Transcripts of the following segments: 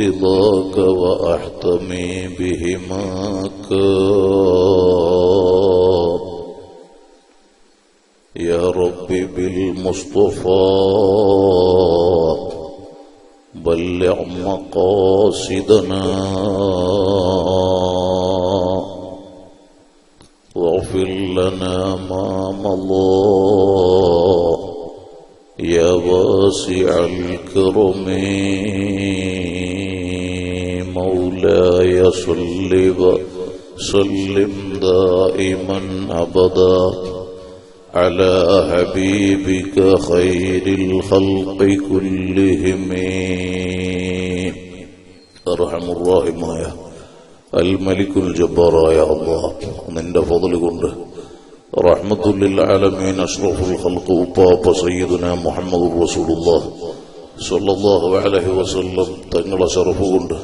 رضاك وأحتمي بهماك يا ربي بالمصطفى بلغ مقاصدنا واغفر لنا ما مضى يا واسع الكرم مولاي صل وسلم دائما أبدا على حبيبك خير الخلق كلهم أرحم الراحمين الملك الجبار يا الله നിന്റെ ഫضل കൊണ്ട് റഹ്മത്തുൽ ആലമീൻ അഷ്റഫുൽ ഖൽഖ് ഉപ്പാപ്പ സയ്യിദുനാ മുഹമ്മദുർ റസൂലുള്ളാഹി സ്വല്ലല്ലാഹു അലൈഹി വസല്ലം തങ്ങളെ ശറഫ് കൊണ്ട്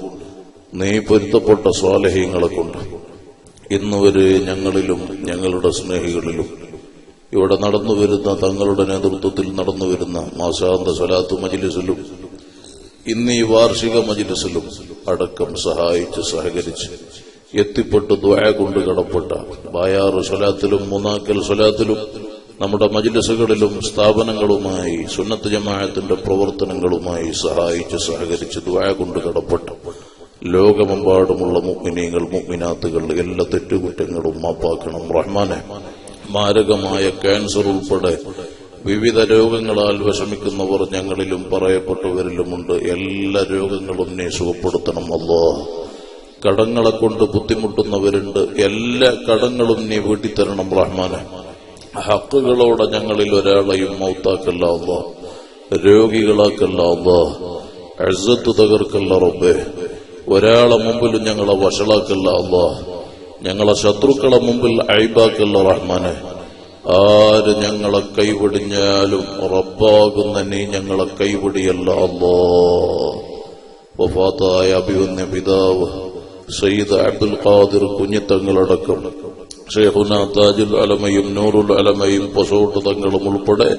നീ പൊരുത്തപ്പെട്ട സ്വാലിഹീങ്ങളെ കൊണ്ട് ഇന്നുവരെ ഞങ്ങളിലും ഞങ്ങളുടെ സ്നേഹികളിലും ഇവിടെ നടന്നുവരുന്ന തങ്ങളുടെ നേതൃത്വത്തിൽ നടന്നുവരുന്ന മാസാന്ത സ്വലാത്ത് മജ്ലിസിലും ഇന്ന് ഈ വാർഷിക മജ്ലിസിലും അടക്കം സഹായിച്ച് സഹകരിച്ച് എത്തിപ്പെട്ട് ദുആ കൊണ്ട് കടപ്പെട്ട ബായാറ് സ്വലാത്തിലും മൂന്നാക്കൽ സ്വലാത്തിലും നമ്മുടെ മജ്ലിസുകളിലും സ്ഥാപനങ്ങളുമായി സുന്നത്ത് ജമാഅത്തിന്റെ പ്രവർത്തനങ്ങളുമായി സഹായിച്ച് സഹകരിച്ച് ദുആ കൊണ്ട് കടപ്പെട്ട ലോകമെമ്പാടുമുള്ള മുഅ്മിനീങ്ങൾ മുഅ്മിനാത്തുകൾ എല്ലാ തെറ്റുകുറ്റങ്ങളും മാപ്പാക്കണം റഹ്മാനെ. മാരകമായ ക്യാൻസർ ഉൾപ്പെടെ വിവിധ രോഗങ്ങളാൽ വിഷമിക്കുന്നവർ ഞങ്ങളിലും പറയപ്പെട്ടവരിലുമുണ്ട്. എല്ലാ രോഗങ്ങളും നീ സുഖപ്പെടുത്തണം അല്ലാഹ്. കടങ്ങളെ കൊണ്ട് ബുദ്ധിമുട്ടുന്നവരുണ്ട്, എല്ലാ കടങ്ങളും നീ വീട്ടിത്തരണം റഹ്മാനെ. ഹക്കുകളോടെ ഞങ്ങളിൽ ഒരാളെയും മൗത്താക്കല്ല അല്ലാഹ്, രോഗികളാക്കല്ല അല്ലാഹ്, ഇസ്സത്ത് തകർക്കല്ല റബ്ബേ. ഒരാളെ മുമ്പിലും ഞങ്ങളെ വഷളാക്കല്ല അല്ലാഹ്, ഞങ്ങളെ ശത്രുക്കളെ മുമ്പിൽ ഐബാക്കല്ല റഹ്മാനെ. ആര് ഞങ്ങളെ കൈവിടിഞ്ഞാലും റബ്ബാകുന്ന നീ ഞങ്ങളെ കൈവിടിയല്ല അല്ലാഹ്. വഫാത്തായ അഭിവന്യ പിതാവ് സയ്യിദ് അബ്ദുൽ ഖാദിർ കുഞ്ഞിത്തങ്ങളടക്കം ഷെയ്ഖുന താജുൽ അലമയും നൂറുൽ അലമയും പൊസോട്ട് തങ്ങളും ഉൾപ്പെടെ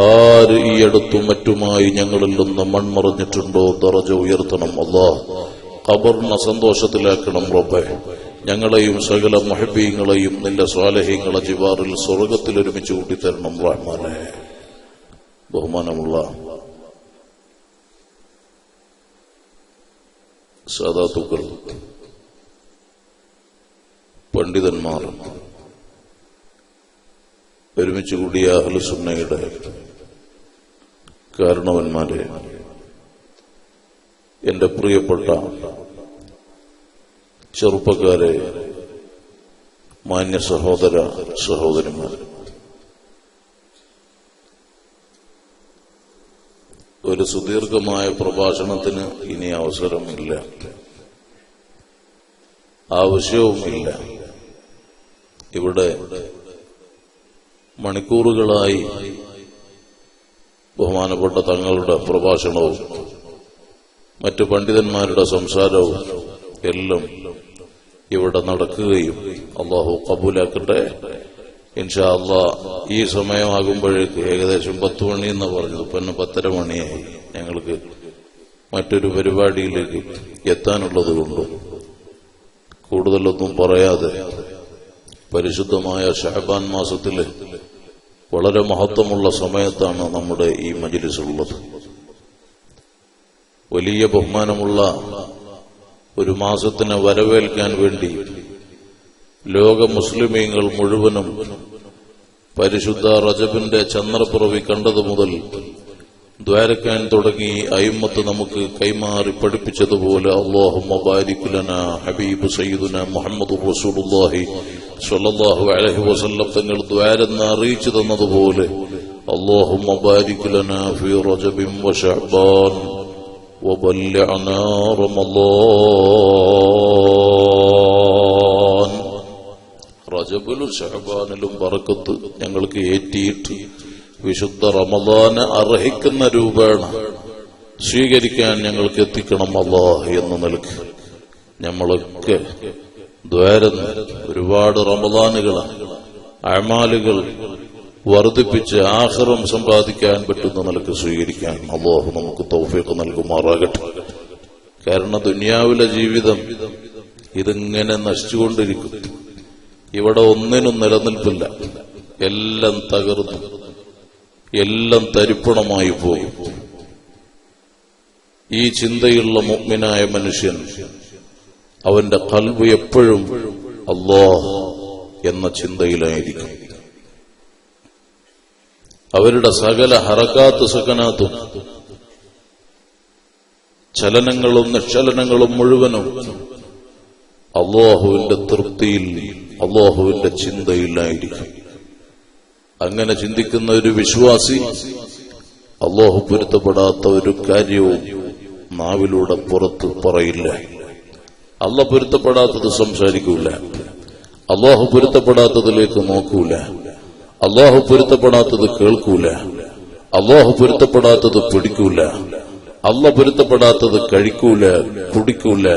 ആര് ഈ അടുത്തും മറ്റുമായി ഞങ്ങളിൽ നിന്ന് മൺമറഞ്ഞിട്ടുണ്ടോ ദറജ ഉയർത്തണം അല്ലാഹ്. ഖബറിനെ സന്തോഷത്തിലാക്കണം റബ്ബേ. ഞങ്ങളെയും സകല മുഹബ്ബീങ്ങളെയും നിന്റെ സ്വാലിഹീങ്ങളെ ജിവാറിൽ സ്വർഗത്തിൽ ഒരുമിച്ച് കൂട്ടിത്തരണം റഹ്മാനെ. ബഹുമാനമുള്ള സാദാത്തുക്കൾ, പണ്ഡിതന്മാർ, ഒരുമിച്ച് കൂടിയ അഹ്ലുസ് സുന്നയുടെ കാരണവന്മാരെ, എന്റെ പ്രിയപ്പെട്ട ചെറുപ്പക്കാരെ, മാന്യ സഹോദര സഹോദരിമാർ, ഒരു സുദീർഘമായ പ്രഭാഷണത്തിന് ഇനി അവസരമില്ല, ആവശ്യവുമില്ല. ഇവിടെ മണിക്കൂറുകളായി ബഹുമാനപ്പെട്ട തങ്ങളുടെ പ്രഭാഷണവും മറ്റു പണ്ഡിതന്മാരുടെ സംസാരവും എല്ലാം ഇവിടെ നടക്കുകയും അല്ലാഹു ഖബൂലാക്കട്ടെ ഇൻഷാ അല്ലാഹ്. ഈ സമയമാകുമ്പോഴേക്ക് ഏകദേശം 10 മണി എന്ന് പറഞ്ഞത് പിന്നെ 10:30 മണിയായി. ഞങ്ങൾക്ക് മറ്റൊരു പരിപാടിയിലേക്ക് എത്താനുള്ളത് കൊണ്ടും കൂടുതലൊന്നും പറയാതെ പരിശുദ്ധമായ ശഅബാൻ മാസത്തിലെ വളരെ മഹത്വമുള്ള സമയത്താണ് നമ്മുടെ ഈ മജ്ലിസുള്ളത്. വലിയ ബഹുമാനമുള്ള ഒരു മാസത്തിനെ വരവേൽക്കാൻ വേണ്ടി ലോക മുസ്ലിമീങ്ങൾ മുഴുവനും പരിശുദ്ധ റജബിന്റെ ചന്ദ്രപ്പിറവി കണ്ടതു മുതൽ ദ്വാരക്കാൻ തുടങ്ങി അയിമ്മത്ത് നമുക്ക് കൈമാറി പഠിപ്പിച്ചതുപോലെ അല്ലാഹുമ്മ ബാരിക് ലനാ ഹബീബ് സയ്യിദുനാ മുഹമ്മദുർ റസൂലുള്ളാഹി സ്വല്ലല്ലാഹു അലൈഹി വസല്ലം തങ്ങൾ ദ്വാരെന്ന് അറിയിച്ചു തന്നതുപോലെ അല്ലാഹുമ്മ ബാരിക് ലനാ ഫീ റജബിൻ വശഅബാൻ വബല്ലിഅനാ റമളാൻ. റജബിലും ശഅബാനിലും ബറക്കത്ത് ഞങ്ങൾക്ക് ഏറ്റിയിട്ട് വിശുദ്ധ റമളാന് അർഹിക്കുന്ന രൂപേണ സ്വീകരിക്കാൻ ഞങ്ങൾക്ക് എത്തിക്കണം അല്ലാഹ് എന്ന് നൽകി. നമ്മളൊക്കെ ദ്വാരന്ന് ഒരുപാട് റമളാനുകൾ അമാലുകൾ വർദ്ധിപ്പിച്ച് ആഖിറം സമ്പാദിക്കാൻ പറ്റുന്ന നിലക്ക് സ്വീകരിക്കാൻ അല്ലാഹു നമുക്ക് തൗഫീഖ് നൽകുമാറാകട്ടെ. കാരണം ദുനിയാവിലെ ജീവിതം ഇതിങ്ങനെ നശിച്ചുകൊണ്ടിരിക്കും. ഇവിടെ ഒന്നിനും നിലനിൽപ്പില്ല. എല്ലാം തകർന്നു, എല്ലാം തരിപ്പണമായി പോകും. ഈ ചിന്തയുള്ള മുഅ്മിനായ മനുഷ്യൻ അവന്റെ ഖൽബ് എപ്പോഴും അല്ലാഹ് എന്ന ചിന്തയിലായിരിക്കും. അവരുടെ സകല ഹറക്കാത്ത് സകനാത്തും ചലനങ്ങളും നിശ്ചലനങ്ങളും മുഴുവനും അല്ലാഹുവിന്റെ തൃപ്തിയിൽ, അല്ലാഹുവിന്റെ ചിന്തയിലായിരിക്കും. അങ്ങനെ ചിന്തിക്കുന്ന ഒരു വിശ്വാസി അല്ലാഹു പൊരുത്തപ്പെടാത്ത ഒരു കാര്യവും നാവിലൂടെ പുറത്ത് പറയില്ല. അല്ലാഹു പൊരുത്തപ്പെടാത്തത് സംസാരിക്കൂല, അല്ലാഹു പൊരുത്തപ്പെടാത്തതിലേക്ക് നോക്കൂല, അല്ലാഹു പൊരുത്തപ്പെടാത്തത് കേൾക്കൂല, അല്ലാഹു പൊരുത്തപ്പെടാത്തത് പിടിക്കൂല, അല്ലാഹു പൊരുത്തപ്പെടാത്തത് കഴിക്കൂല, കുടിക്കൂല,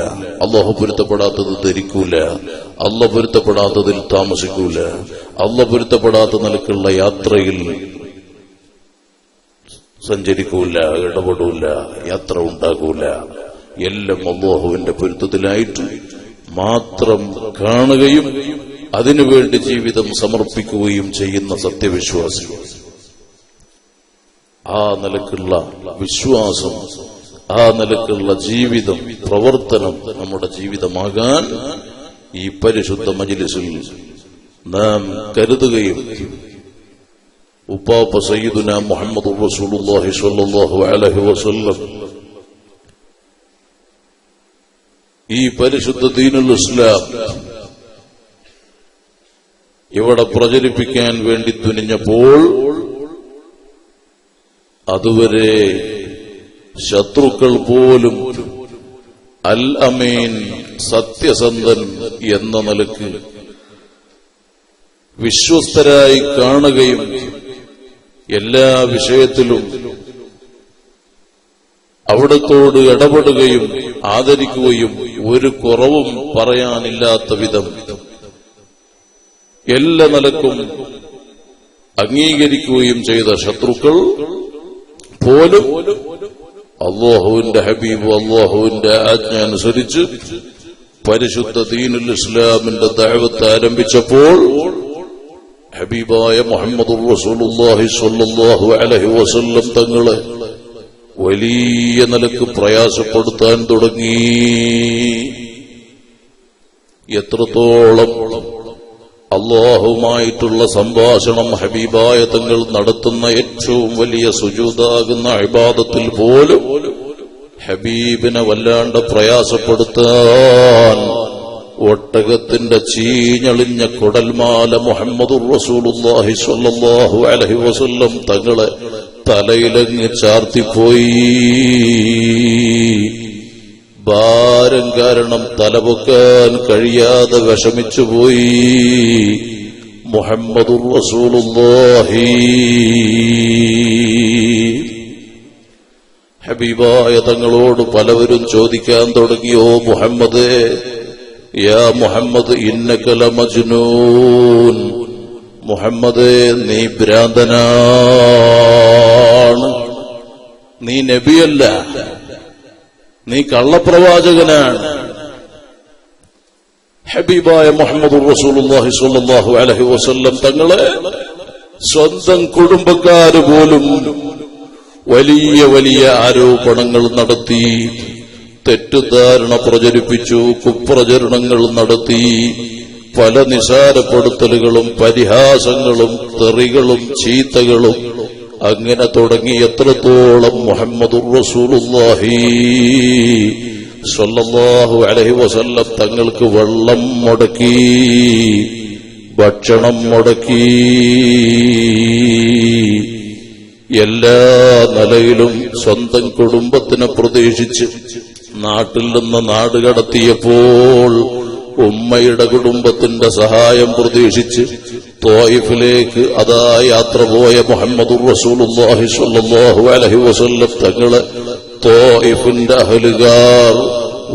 അല്ലാഹു പൊരുത്തപ്പെടാത്തത് ധരിക്കൂല, അല്ലാഹു പൊരുത്തപ്പെടാത്തതിൽ താമസിക്കൂല, അല്ലാഹു പൊരുത്തപ്പെടാത്ത നിലക്കുള്ള യാത്രയിൽ സഞ്ചരിക്കൂല, ഇടപെടൂല, യാത്ര ഉണ്ടാകൂല. എല്ലാം അല്ലാഹുവിന്റെ പൊരുത്തത്തിലായിട്ട് മാത്രം കാണുകയും അതിനുവേണ്ടി ജീവിതം സമർപ്പിക്കുകയും ചെയ്യുന്ന സത്യവിശ്വാസി. ആ നിലക്കുള്ള വിശ്വാസം, ആ നിലക്കുള്ള ജീവിതം, പ്രവർത്തനം നമ്മുടെ ജീവിതമാകാൻ ഈ പരിശുദ്ധ മജ്‌ലിസിൽ നാം കരുതുകയും ഉപ്പാപ്പ സയ്യിദുന മുഹമ്മദുർ റസൂലുള്ളാഹി സ്വല്ലല്ലാഹു അലൈഹി വസല്ലം ഈ പരിശുദ്ധ ദീനുൽ ഇസ്ലാം ഇവിടെ പ്രചരിപ്പിക്കാൻ വേണ്ടി തുനിഞ്ഞപ്പോൾ അതുവരെ ശത്രുക്കൾ പോലും അൽ അമീൻ, സത്യസന്ധൻ എന്ന നിലക്ക് വിശ്വസ്തരായി കാണുകയും എല്ലാ വിഷയത്തിലും അവിടത്തോട് ഇടപെടുകയും ആദരിക്കുകയും ഒരു കുറവും പറയാനില്ലാത്ത വിധം എല്ലാ നിലക്കും അംഗീകരിക്കുകയും ചെയ്ത ശത്രുക്കൾ പോലും അല്ലാഹുവിന്റെ ഹബീബ്, അല്ലാഹുവിന്റെ ആജ്ഞ അനുസരിച്ച് പരിശുദ്ധ ദീനുൽ ഇസ്ലാമിന്റെ ദഅവത്ത് ആരംഭിച്ചപ്പോൾ ഹബീബായ മുഹമ്മദുർ റസൂലുള്ളാഹി സ്വല്ലല്ലാഹു അലൈഹി വസല്ലം തങ്ങളെ വലിയ നിലക്ക് പ്രയാസപ്പെടുത്താൻ തുടങ്ങി. എത്രത്തോളം അല്ലാഹുമായിട്ടുള്ള സംഭാഷണം ഹബീബായ തങ്ങൾ നടത്തുന്ന ഏറ്റവും വലിയ സുജൂദാകുന്ന ഇബാദത്തിൽ പോലും ഹബീബിനെ വല്ലാണ്ട് പ്രയാസപ്പെടുത്താൻ ഒട്ടകത്തിന്റെ ചീഞ്ഞളിഞ്ഞ കുടൽമാല മുഹമ്മദുർ റസൂലുള്ളാഹി സ്വല്ലല്ലാഹു അലൈഹി വസല്ലം തങ്ങളെ തലയിലങ്ങ് ചാർത്തിപ്പോയി. ഭാരം കാരണം തലപൊക്കാൻ കഴിയാതെ വിഷമിച്ചുപോയി. മുഹമ്മദുർ റസൂലുള്ളാഹി ഹബീബായ തങ്ങളോട് പലവരും ചോദിക്കാൻ തുടങ്ങിയോ മുഹമ്മദേ, യാ മുഹമ്മദ് ഇന്നക ലമജ്നൂൻ, മുഹമ്മദേ നീ ഭ്രാന്തനാണ്, നീ നബിയല്ല, നീ കള്ളപ്രവാചകനാണ്. ഹബീബായ മുഹമ്മദുർ റസൂലുള്ളാഹി സ്വല്ലല്ലാഹു അലൈഹി വസല്ലം തങ്ങളെ സ്വന്തം കുടുംബക്കാര് പോലും വലിയ വലിയ ആരോപണങ്ങൾ നടത്തി, തെറ്റിദ്ധാരണ പ്രചരിപ്പിച്ചു, കുപ്രചരണങ്ങൾ നടത്തി, പല നിസാരപ്പെടുത്തലുകളും പരിഹാസങ്ങളും തെറികളും ചീത്തകളും അങ്ങനെ തുടങ്ങി എത്രത്തോളം മുഹമ്മദുർ റസൂലുള്ളാഹി സ്വല്ലല്ലാഹു അലൈഹി വസല്ലം തങ്ങൾക്ക് വെള്ളം മുടക്കി, ഭക്ഷണം മുടക്കി, എല്ലാ നിലയിലും സ്വന്തം കുടുംബത്തിനെ പ്രതീക്ഷിച്ച് നാട്ടിൽ നിന്ന് നാട് കടത്തിയപ്പോൾ ഉമ്മയുടെ കുടുംബത്തിന്റെ സഹായം പ്രതീക്ഷിച്ച് ത്വായിഫിലേക്ക് അതാ യാത്ര പോയ മുഹമ്മദുർ റസൂലുള്ളാഹി സ്വല്ലല്ലാഹു അലൈഹി വസല്ലം തങ്ങളെ ത്വായിഫിന്റെ അഹ്ലുകാർ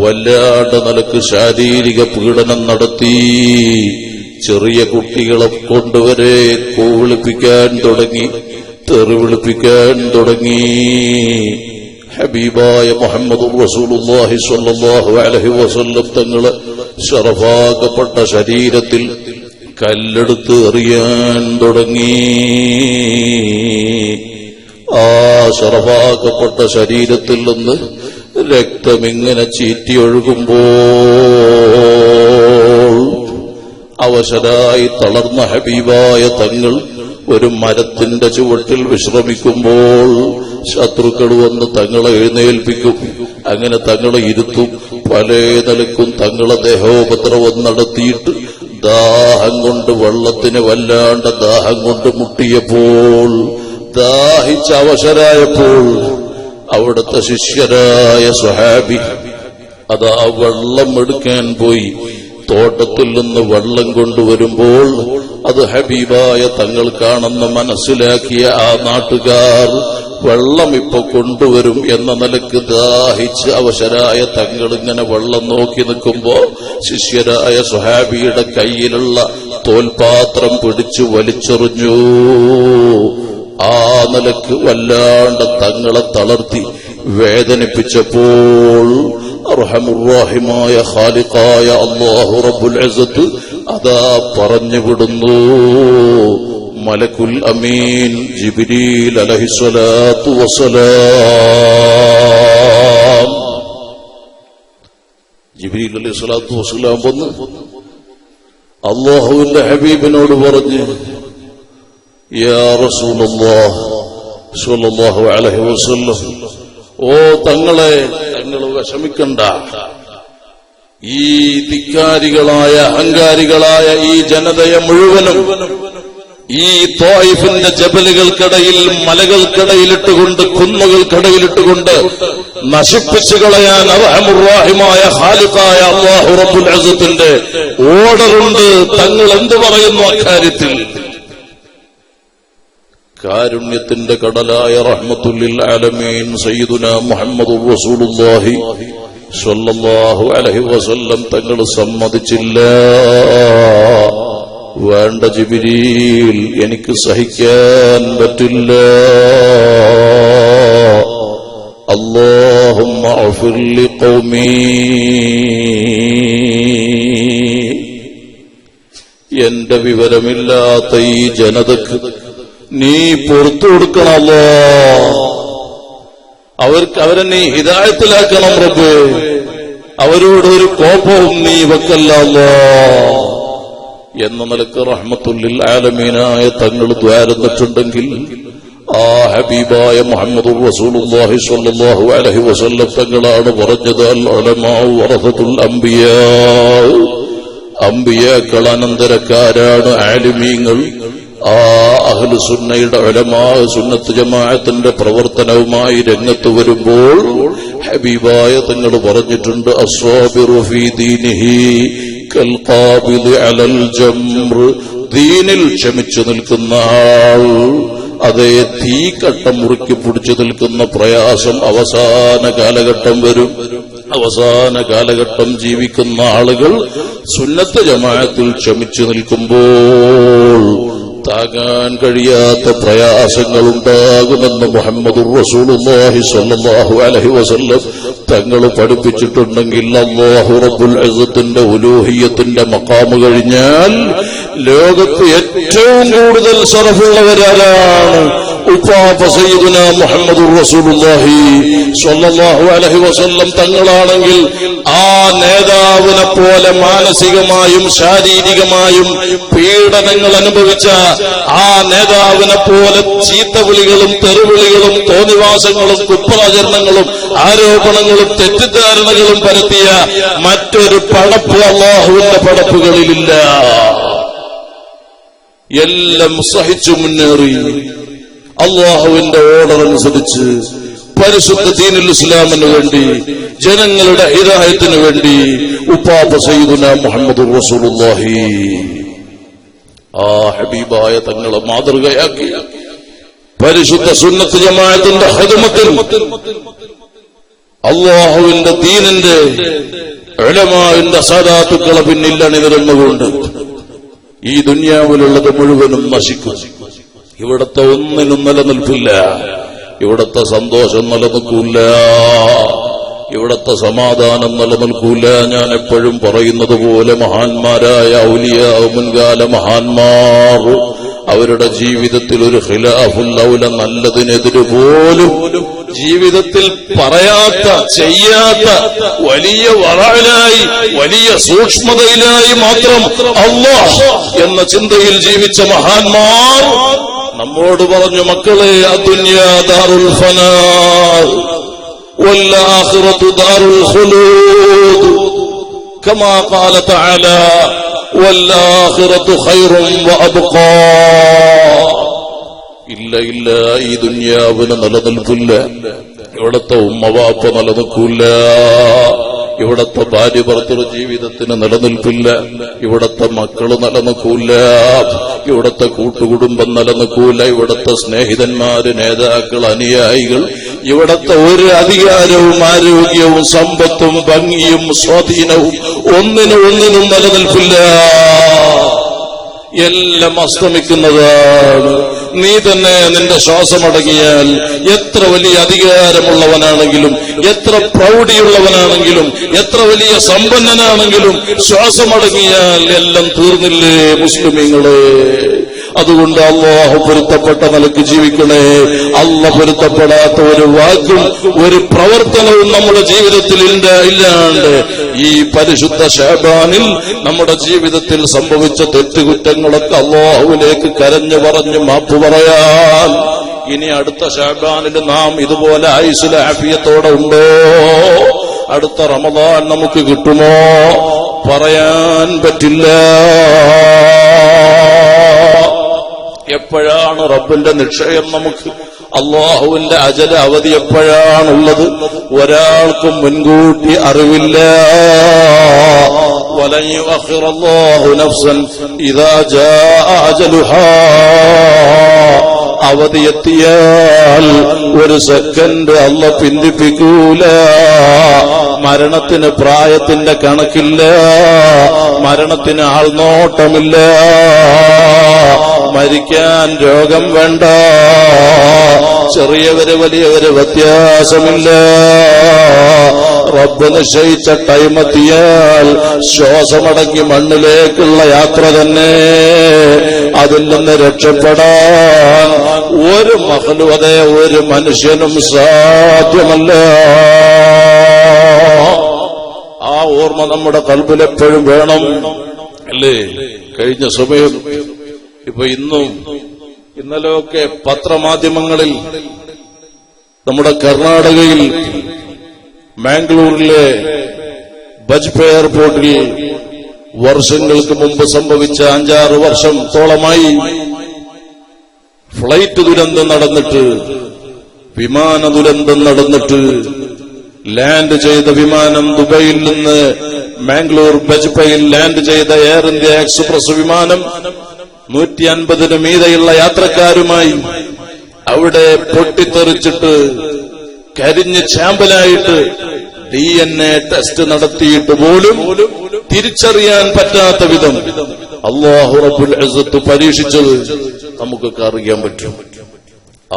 വല്ലാണ്ട് നിലക്ക് ശാരീരിക പീഡനം നടത്തി. ചെറിയ കുട്ടികളെ കൊണ്ടുവരെ കൂവിളിപ്പിക്കാൻ തുടങ്ങി, തെറി വിളിപ്പിക്കാൻ തുടങ്ങി. ഹബീബായ മുഹമ്മദുർ റസൂലുള്ളാഹി സ്വല്ലല്ലാഹു അലൈഹി വസല്ലം തങ്ങളെ ശറഫാക്കപ്പെട്ട ശരീരത്തിൽ കല്ലെടുത്ത് എറിയാൻ തുടങ്ങി. ആ ശറഫാക്കപ്പെട്ട ശരീരത്തിൽ നിന്ന് രക്തമിങ്ങനെ ചീറ്റിയൊഴുകുമ്പോൾ അവശരായി തളർന്ന ഹബീബായ തങ്ങൾ ഒരു മരത്തിന്റെ ചുവട്ടിൽ വിശ്രമിക്കുമ്പോൾ ശത്രുക്കൾ വന്ന് തങ്ങളെ എഴുന്നേൽപ്പിക്കും. അങ്ങനെ തങ്ങളെ ഇരുത്തും. പല നിലക്കും തങ്ങളെ ദേഹോപദ്രവം നടത്തിയിട്ട് ദാഹം കൊണ്ട് വെള്ളത്തിന് വല്ലാണ്ട് ദാഹം കൊണ്ട് മുട്ടിയപ്പോൾ, ദാഹിച്ച് അവശരായപ്പോൾ അവിടുത്തെ ശിഷ്യരായ സ്വഹാബി അതാ വെള്ളം എടുക്കാൻ പോയി. തോട്ടത്തിൽ നിന്ന് വെള്ളം കൊണ്ടുവരുമ്പോൾ അത് ഹബീബായ തങ്ങൾക്കാണെന്ന് മനസ്സിലാക്കിയ ആ നാട്ടുകാർ വെള്ളം ഇപ്പൊ കൊണ്ടുവരും എന്ന നിലക്ക് ദാഹിച്ച് അവശരായ തങ്ങൾ ഇങ്ങനെ വെള്ളം നോക്കി നിൽക്കുമ്പോ ശിഷ്യരായ സ്വഹാബിയുടെ കയ്യിലുള്ള തോൽപാത്രം പിടിച്ചു വലിച്ചെറിഞ്ഞു. ആ നിലക്ക് വല്ലാണ്ട് തങ്ങളെ തളർത്തി വേദനിപ്പിച്ചപ്പോൾ അർഹമുർറഹീമായ ഖാലിഖായ അല്ലാഹു റബ്ബുൽ ഇസ്സത്ത് അതാ പറഞ്ഞുവിടുന്നു, മലക്കുൽ അമീൻ ജിബ്രീൽ അലൈഹിസ്സലാത്തു വസ്സലാം. ജിബ്രീൽ അലൈഹിസ്സലാത്തു വസ്സലാം വന്ന് അല്ലാഹുവിന്റെ ഹബീബിനോട് പറഞ്ഞു, യാ റസൂലുള്ളാഹ് സ്വല്ലല്ലാഹു അലൈഹി വസല്ലം, ഓ തങ്ങളെ, തങ്ങൾ വിഷമിക്കണ്ട. ഈ ധിക്കാരികളായ അഹങ്കാരികളായ ഈ ജനതയെ മുഴുവനും ഈ ത്വായിഫിന്റെ ജബലുകൾക്കിടയിൽ മലകൾക്കിടയിലിട്ടുകൊണ്ട് കുന്നുകൾക്കിടയിലിട്ടുകൊണ്ട് നശിപ്പിച്ചു കളയാൻ അർഹമുർറഹീമായ ഖാലിഖായ അല്ലാഹു റബ്ബുൽ ഇസ്സത്തിന്റെ ഓർഡറുണ്ട്. തങ്ങൾ എന്തു പറയുന്നു അക്കാര്യത്തിൽ? കാരുണ്യത്തിന്റെ കടലായ റഹ്മത്തുൽ ആലമീൻ സയ്യിദുനാ മുഹമ്മദുർ റസൂലുള്ളാഹി സ്വല്ലല്ലാഹു അലൈഹി വസല്ലം തങ്ങൾ സമ്മതിച്ചില്ല. വേണ്ട ജിബ്രീൽ, എനിക്ക് സഹിക്കാൻ പറ്റില്ല. അല്ലാഹുമ്മ അഗ്ഫിർ ലിഖൗമി, എന്റെ വിവരമില്ലാത്ത ഈ ജനതക്ക് നീ പുറത്തു കൊടുക്കണമല്ലോ, അവരെ നീ ഹിദായത്തിലാക്കണം റബ്ബേ, അവരോട് ഒരു കോപവും നീ വെക്കല്ലോ എന്ന നിലക്ക് റഹ്മത്തുൽ ആലമീനായ തങ്ങൾ ദ്വാരന്നിട്ടുണ്ടെങ്കിൽ ആ ഹബീബായ മുഹമ്മദുർ റസൂലുള്ളാഹി സ്വല്ലല്ലാഹു അലൈഹി വസല്ലം തങ്ങളാണ് പറഞ്ഞത്, അൽ ഉലമാഉ വറസത്തുൽ അംബിയാ, അംബിയാക്കൾ അനന്തരക്കാരാണ് ആലിമീങ്ങൾ. ആ അഹ്ലു സുന്നയുടെ ഉലമാ സുന്നത്ത് ജമാഅത്തിന്റെ പ്രവർത്തനവുമായി രംഗത്ത് വരുമ്പോൾ ഹബീബായ തങ്ങൾ പറഞ്ഞിട്ടുണ്ട്, അസ്സാബിറു ഫീ ദീനിഹി കൽ ഖാബിദി അലൽ ജംർ, ദീനിൽ ക്ഷമിച്ചു നിൽക്കുന്ന ആൾ അതേ തീക്കട്ടം മുറുക്കി പിടിച്ചു നിൽക്കുന്ന പ്രയാസം അവസാന കാലഘട്ടം വരും. അവസാന കാലഘട്ടം ജീവിക്കുന്ന ആളുകൾ സുന്നത്ത് ജമാഅത്തിൽ ക്ഷമിച്ചു നിൽക്കുമ്പോൾ താങ്ങാൻ കഴിയാത്ത പ്രയാസങ്ങൾ ഉണ്ടാകുമെന്ന് മുഹമ്മദുർ റസൂലുള്ളാഹി സ്വല്ലല്ലാഹു അലൈഹി വസല്ലം തങ്ങൾ പഠിപ്പിച്ചിട്ടുണ്ടെങ്കിൽ അല്ലാഹു റബ്ബുൽ ഇസ്സത്തിന്റെ ഉലൂഹിയത്തിന്റെ മഖാമ് കഴിഞ്ഞാൽ ലോകത്ത് ഏറ്റവും കൂടുതൽ ശറഫുള്ളവരാരാണ്? ഉപ്പാപ്പ സയ്യിദുനാ മുഹമ്മദുർ റസൂലുള്ളാഹി സ്വല്ലല്ലാഹു അലൈഹി വസല്ലം തങ്ങളാണെങ്കിൽ ആ നേതാവിനെ പോലെ മാനസികമായും ശാരീരികമായും പീഡനങ്ങൾ അനുഭവിച്ച ആ നേതാവിനെ പോലെ ചീത്തവിളികളും തെറിവിളികളും തോന്നിവാസങ്ങളും കുപ്രാചരണങ്ങളും ആരോപണങ്ങളും തെറ്റിദ്ധാരണകളും പരത്തിയ മറ്റൊരു പടപ്പ് അല്ലാഹുവിന്റെ പടപ്പുകളിലില്ല. എല്ലാം സഹിച്ചു മുന്നേറി അല്ലാഹുവിന്റെ ഓർഡർ അനുസരിച്ച് പരിശുദ്ധ ദീനുൽ ഇസ്ലാമിന് വേണ്ടി ജനങ്ങളുടെ ഹിദായത്തിന് വേണ്ടി ഉപ്പാപ്പ സയ്യിദുനാ മുഹമ്മദുർ റസൂലുള്ളാഹി ആ ഹബീബായ തങ്ങളെ മാതൃകയാക്കി പരിശുദ്ധ സുന്നത്ത് ജമാഅത്തിന്റെ ഖിദ്മത്തിൽ അല്ലാഹുവിന്റെ ദീനിന്റെ ഉലമാഇന്റെ സാദാത്തുക്കളെ പിന്നിൽ അണിനിരന്നുകൊണ്ട് ഈ ദുനിയാവിലുള്ളത് മുഴുവനും നശിക്കും. ഇവിടത്തെ ഒന്നിനും നിലനിൽപ്പില്ല. ഇവിടത്തെ സന്തോഷം നിലനിൽക്കൂല, ഇവിടത്തെ സമാധാനം നിലനിൽക്കൂല. ഞാൻ എപ്പോഴും പറയുന്നത് പോലെ മഹാന്മാരായ ഔലിയ, മുൻകാല മഹാന്മാർ അവരുടെ ജീവിതത്തിൽ ഒരു ഖിലാഫുൽ ഔല, നല്ലതിനെതിരെ പോലും ജീവിതത്തിൽ പറയാത്ത, ചെയ്യാത്ത, വലിയ വറഅലായി, വലിയ സൂക്ഷ്മതയിലായി മാത്രം അല്ലാഹ് എന്ന ചിന്തയിൽ ജീവിച്ച മഹാന്മാർ നമ്മോട് പറഞ്ഞു, മക്കളെ, അദ്ദുനിയാ ദാറുൽ ഫനാ والآخرة دار الخلود كما قال تعالى والآخرة خير وأبقى. ഇല്ല ഇല്ല, ഈ ദുനിയാവിന് നിലനിൽക്കില്ല. ഇവിടത്തെ ഉമ്മവാപ്പ നിലനിൽക്കില്ല, ഇവിടത്തെ ഭാര്യ ഭർത്തൃ ജീവിതത്തിന് നിലനിൽപ്പില്ല, ഇവിടത്തെ മക്കള് നിലനിൽക്കൂല, ഇവിടത്തെ കൂട്ടുകുടുംബം നിലനിൽക്കൂല, ഇവിടത്തെ സ്നേഹിതന്മാര്, നേതാക്കൾ, അനുയായികൾ, ഇവിടത്തെ ഒരു അധികാരവും ആരോഗ്യവും സമ്പത്തും ഭംഗിയും സ്വാധീനവും ഒന്നിനും നിലനിൽപ്പില്ല. എല്ലാം അസ്തമിക്കുന്നതാണ്. നീ തന്നെ നിന്റെ ശ്വാസമടങ്ങിയാൽ എത്ര വലിയ അധികാരമുള്ളവനാണെങ്കിലും, എത്ര പ്രൗഢിയുള്ളവനാണെങ്കിലും, എത്ര വലിയ സമ്പന്നനാണെങ്കിലും ശ്വാസമടങ്ങിയാൽ എല്ലാം തീർന്നില്ലേ മുസ്ലിമീങ്ങളെ? അതുകൊണ്ട് അല്ലാഹു പൊരുത്തപ്പെട്ട നിലയ്ക്ക് ജീവിക്കണേ. അല്ലാഹു പൊരുത്തപ്പെടാത്ത ഒരു വാക്കും ഒരു പ്രവർത്തനവും നമ്മുടെ ജീവിതത്തിൽ ഇല്ലാണ്ട് ഈ പരിശുദ്ധ ശഅബാനിൽ നമ്മുടെ ജീവിതത്തിൽ സംഭവിച്ച തെറ്റുകുറ്റങ്ങളൊക്കെ അല്ലാഹുവിലേക്ക് കരഞ്ഞു പറഞ്ഞു മാപ്പ് പറയാൻ ഇനി അടുത്ത ശഅബാനിൽ നാം ഇതുപോലെ ആയുസ്സിലെ ആഫിയത്തോടെ ഉണ്ടോ? അടുത്ത റമദാൻ നമുക്ക് കിട്ടുമോ? പറയാൻ പറ്റില്ല. എപ്പോഴാണ് റബ്ബിന്റെ നിശ്ചയം നമുക്ക്? അല്ലാഹുവിന്റെ അജല അവധി എപ്പോഴാണുള്ളത്? ഒരാൾക്കും മുൻകൂട്ടി അറിവില്ല. വലൻ യുഅഖിറല്ലാഹു നഫ്സൻ ഇദാ ജാഅ അജലുഹാ. അവധി എത്തിയാൽ ഒരു സെക്കൻഡ് അല്ലാഹു പിന്തിപ്പിക്കൂല. മരണത്തിന് പ്രായത്തിന്റെ കണക്കില്ല, മരണത്തിന് ആൾനോട്ടമില്ല. മരിക്കാൻ രോഗം വേണ്ട, ചെറിയവര് വലിയവര് വ്യത്യാസമില്ല. റബ്ബ് നിശ്ചയിച്ച ടൈം എത്തിയാൽ ശ്വാസമടങ്ങി മണ്ണിലേക്കുള്ള യാത്ര തന്നെ. അതിൽ നിന്ന് രക്ഷപ്പെടാൻ ഒരു മഖ്ലൂഖേ, ഒരു മനുഷ്യനും സാധ്യമല്ല. ആ ഓർമ്മ നമ്മുടെ ഖൽബിലെപ്പോഴും വേണം, അല്ലേ? കഴിഞ്ഞ സമയം ഇപ്പൊ ഇന്നും ഇന്നലെയൊക്കെ പത്രമാധ്യമങ്ങളിൽ നമ്മുടെ കർണാടകയിൽ മാംഗ്ലൂരിലെ ബജ്പേ എയർപോർട്ടിൽ വർഷങ്ങൾക്ക് മുമ്പ് സംഭവിച്ച 5-6 വർഷത്തോളമായി ഫ്ലൈറ്റ് ദുരന്തം നടന്നിട്ട്, വിമാന ദുരന്തം നടന്നിട്ട്, ലാൻഡ് ചെയ്ത വിമാനം ദുബൈയിൽ നിന്ന് മാംഗ്ലൂർ ബജ്പയിൽ ലാൻഡ് ചെയ്ത എയർ ഇന്ത്യ എക്സ്പ്രസ് വിമാനം 150 മീതെയുള്ള യാത്രക്കാരുമായി അവിടെ പൊട്ടിത്തെറിച്ചിട്ട് കരിഞ്ഞ് ചാമ്പലായിട്ട് DNA ടെസ്റ്റ് നടത്തിയിട്ട് പോലും തിരിച്ചറിയാൻ പറ്റാത്ത വിധം അല്ലാഹു റബ്ബുൽ ഇസ്സത്ത് പരീക്ഷിച്ചത് നമുക്കൊക്കെ അറിയാൻ പറ്റും.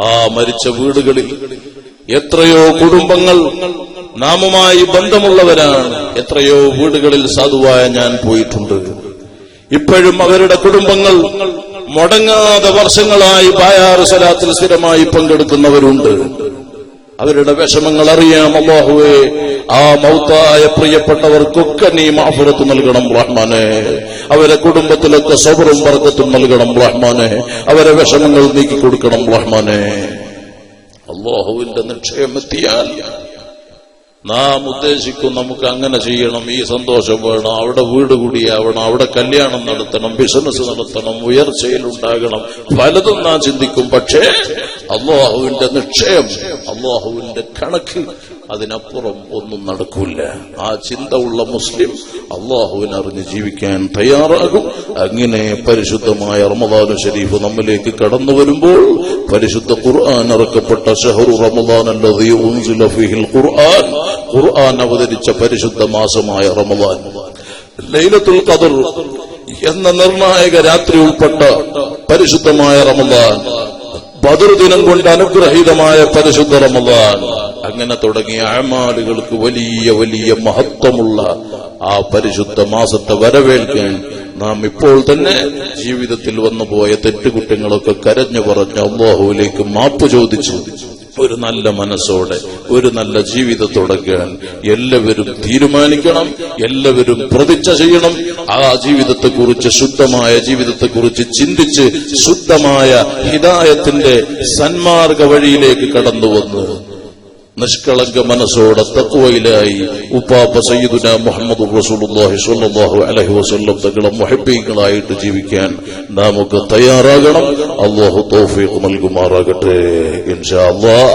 ആ മരിച്ച വീടുകളിൽ എത്രയോ കുടുംബങ്ങൾ നാമുമായി ബന്ധമുള്ളവരാണ്. എത്രയോ വീടുകളിൽ സാധുവായ ഞാൻ പോയിട്ടുണ്ട്. ഇപ്പോഴും അവരുടെ കുടുംബങ്ങൾ മുടങ്ങാതെ വർഷങ്ങളായി ബായാർ സ്വലാത്തിൽ സ്ഥിരമായി പങ്കെടുക്കുന്നവരുണ്ട്. അവരുടെ വിഷമങ്ങൾ അറിയാം. അല്ലാഹുവേ, ആ മൗത്തായ പ്രിയപ്പെട്ടവർക്കൊക്കെ നീ മഗ്ഫിറത്ത് നൽകണം റഹ്മാനെ. അവരെ കുടുംബത്തിലൊക്കെ സബറും ബർക്കത്തും നൽകണം റഹ്മാനെ. അവരെ വിഷമങ്ങൾ നീക്കി കൊടുക്കണം റഹ്മാനെ. അല്ലാഹുവിന്റെ നിശ്ചയം എത്തിയാൽ നാം ഉദ്ദേശിക്കും നമുക്ക് അങ്ങനെ ചെയ്യണം, ഈ സന്തോഷം വേണം, അവിടെ വീട് കൂടിയാവണം, അവിടെ കല്യാണം നടത്തണം, ബിസിനസ് നടത്തണം, ഉയർച്ചയിലുണ്ടാകണം, പലതും നാം ചിന്തിക്കും. പക്ഷേ അല്ലാഹുവിന്റെ നിശ്ചയം, അല്ലാഹുവിന്റെ കണക്ക്, അതിനപ്പുറം ഒന്നും നടക്കൂല. ആ ചിന്ത ഉള്ള മുസ്ലിം അല്ലാഹുവിനറിഞ്ഞ് ജീവിക്കാൻ തയ്യാറാകും. അങ്ങനെ പരിശുദ്ധമായ റമദാൻ ശരീഫ് നമ്മിലേക്ക് കടന്നു വരുമ്പോൾ പരിശുദ്ധ ഖുർആൻ ഇറക്കപ്പെട്ട ഷഹ്റു റമദാൻ അല്ലദീ ഉൻസില ഫീഹിൽ ഖുർആൻ, ഖുർആൻ അവതരിച്ച പരിശുദ്ധ മാസമായ റമദാൻ, ലൈലത്തുൽ ഖദർ എന്ന നിർണായക രാത്രി ഉൾപ്പെട്ട പരിശുദ്ധമായ റമദാൻ, ബദർ ദിനം കൊണ്ട് അനുഗ്രഹീതമായ പരിശുദ്ധ റമദാൻ, അങ്ങനെ തുടങ്ങിയ അമാലുകൾക്ക് വലിയ വലിയ മഹത്വമുള്ള ആ പരിശുദ്ധ മാസത്തെ വരവേൽക്കാൻ നാം ഇപ്പോൾ തന്നെ ജീവിതത്തിൽ വന്നുപോയ തെറ്റുകുറ്റങ്ങളൊക്കെ കരഞ്ഞു പറഞ്ഞ് അല്ലാഹുവിലേക്ക് മാപ്പ് ചോദിച്ചു ഒരു നല്ല മനസ്സോടെ ഒരു നല്ല ജീവിതം തുടങ്ങാൻ എല്ലാവരും തീരുമാനിക്കണം, എല്ലാവരും പ്രതിജ്ഞ ചെയ്യണം. ആ ജീവിതത്തെക്കുറിച്ച്, ശുദ്ധമായ ജീവിതത്തെക്കുറിച്ച് ചിന്തിച്ച് ശുദ്ധമായ ഹിദായത്തിന്റെ സന്മാർഗ വഴിയിലേക്ക് കടന്നുവന്ന് നിഷ്കളങ്ക മനസ്സോടെ തഖ്വയിലായി ഉപ്പാപ്പ സയ്യിദുനാ മുഹമ്മദ് റസൂലുള്ളാഹി സ്വല്ലല്ലാഹു അലൈഹി വസല്ലം തങ്ങളെ മുഹബ്ബീങ്ങളായിട്ട് ജീവിക്കാൻ നമുക്ക് തയ്യാറാകണം. അല്ലാഹു തൗഫീഖ് നൽകുമാറാകട്ടെ. ഇൻഷാ അല്ലാഹ്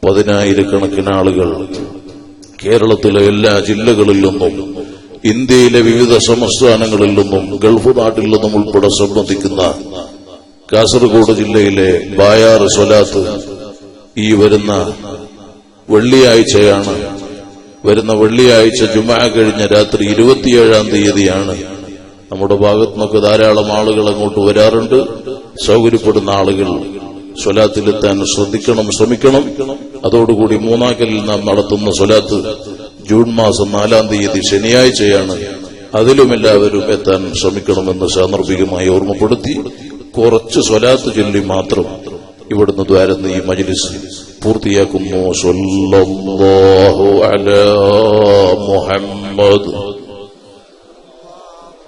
10,000-കണക്കിന് ആളുകൾ കേരളത്തിലെ എല്ലാ ജില്ലകളിൽ നിന്നും ഇന്ത്യയിലെ വിവിധ സംസ്ഥാനങ്ങളിൽ നിന്നും ഗൾഫ് നാട്ടിൽ നിന്നും ഉൾപ്പെടെ സംബന്ധിക്കുന്ന കാസർഗോഡ് ജില്ലയിലെ ബായാർ സ്വലാത്ത് ഈ വരുന്ന വെള്ളിയാഴ്ചയാണ്. വരുന്ന വെള്ളിയാഴ്ച ജുമുഅ കഴിഞ്ഞ രാത്രി 27-ാം തീയതിയാണ്. നമ്മുടെ ഭാഗത്തു നിന്നൊക്കെ ധാരാളം ആളുകൾ അങ്ങോട്ട് വരാറുണ്ട്. സൗകര്യപ്പെടുന്ന ആളുകൾ സ്വലാത്തിലെത്താൻ ശ്രമിക്കണം. അതോടുകൂടി മൂന്നാക്കലിൽ നാം നടത്തുന്ന സ്വലാത്ത് ജൂൺ മാസം 4-ാം തീയതി ശനിയാഴ്ചയാണ്. അതിലും എല്ലാവരും എത്താൻ ശ്രമിക്കണമെന്ന് സാന്ദർഭികമായി ഓർമ്മപ്പെടുത്തി കുറച്ച് സ്വലാത്ത് ചൊല്ലി മാത്രം ഇവിടുന്ന് ദ്വാരന്ന് ഈ മജ്ലിസ് പൂർത്തിയാക്കുന്നു. സ്വല്ലല്ലാഹു അലാ മുഹമ്മദ്.